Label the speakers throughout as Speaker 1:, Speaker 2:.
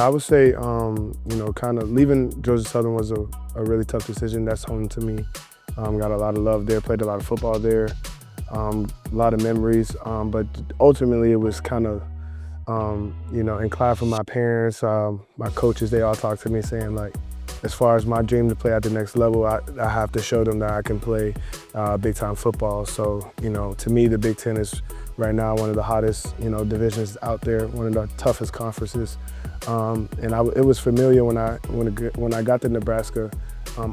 Speaker 1: Yeah, I would say, kind of leaving Georgia Southern was a really tough decision. That's home to me. Got a lot of love there, played a lot of football there, a lot of memories. But ultimately, it was kind of, inclined from my parents, my coaches. They all talked to me saying, like, as far as my dream to play at the next level, I have to show them that I can play big-time football. So, to me, the Big Ten is right now one of the hottest, divisions out there, one of the toughest conferences. It was familiar when I got the Nebraska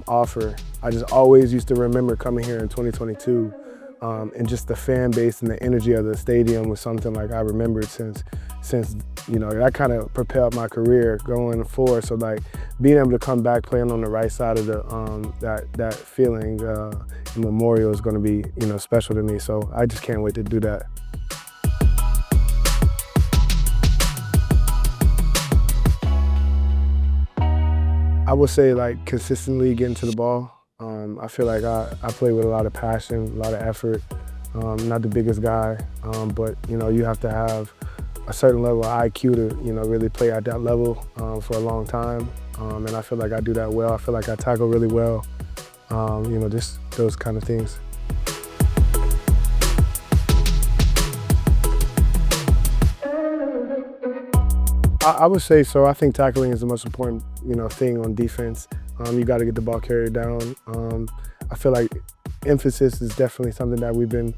Speaker 1: offer. I just always used to remember coming here in 2022, and just the fan base and the energy of the stadium was something like I remembered since that kind of propelled my career going forward. So like being able to come back playing on the right side of the that feeling in Memorial is going to be special to me. So I just can't wait to do that. I would say like consistently getting to the ball. I feel like I play with a lot of passion, a lot of effort. Not the biggest guy, but you have to have a certain level of IQ to really play at that level for a long time. And I feel like I do that well. I feel like I tackle really well. Just those kind of things. I would say so. I think tackling is the most important, thing on defense. You got to get the ball carried down. I feel like emphasis is definitely something that we've been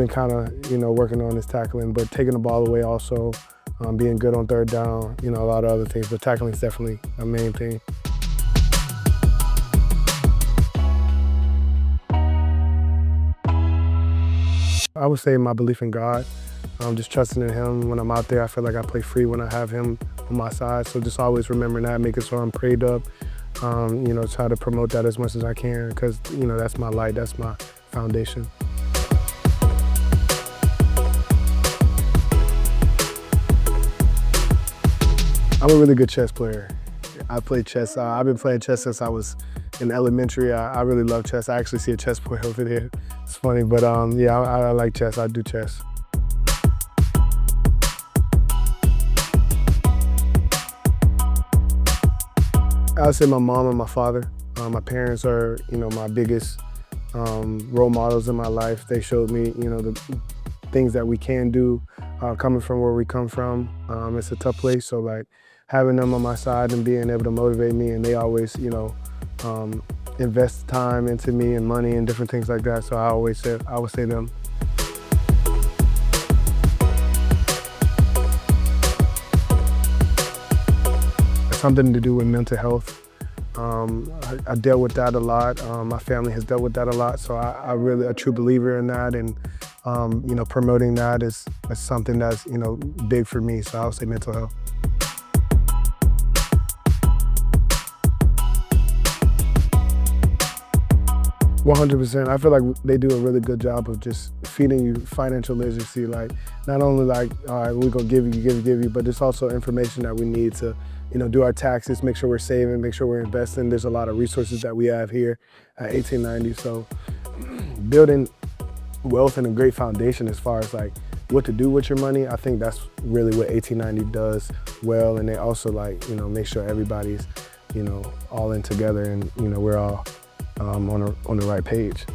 Speaker 1: kind of, working on is tackling, but taking the ball away also, being good on third down, a lot of other things. But tackling is definitely a main thing. I would say my belief in God. Just trusting in Him when I'm out there. I feel like I play free when I have Him on my side. So just always remembering that, making sure I'm prayed up. Try to promote that as much as I can because, that's my light, that's my foundation. I'm a really good chess player. I play chess. I've been playing chess since I was in elementary. I really love chess. I actually see a chessboard over there. It's funny, but yeah, I like chess. I do chess. I would say my mom and my father. My parents are, my biggest role models in my life. They showed me, the things that we can do coming from where we come from. It's a tough place, so like having them on my side and being able to motivate me, and they always, invest time into me and money and different things like that. So I would say them. Something to do with mental health. I dealt with that a lot. My family has dealt with that a lot, so I'm really a true believer in that, and promoting that is something that's big for me. So I would say mental health. "100%. I feel like they do a really good job of just feeding you financial literacy. Like not only like, all right, we're gonna give you, but there's also information that we need to, do our taxes, make sure we're saving, make sure we're investing. There's a lot of resources that we have here at 1890. So building wealth and a great foundation as far as like what to do with your money, I think that's really what 1890 does well. And they also like, make sure everybody's, all in together and, we're all on the right page.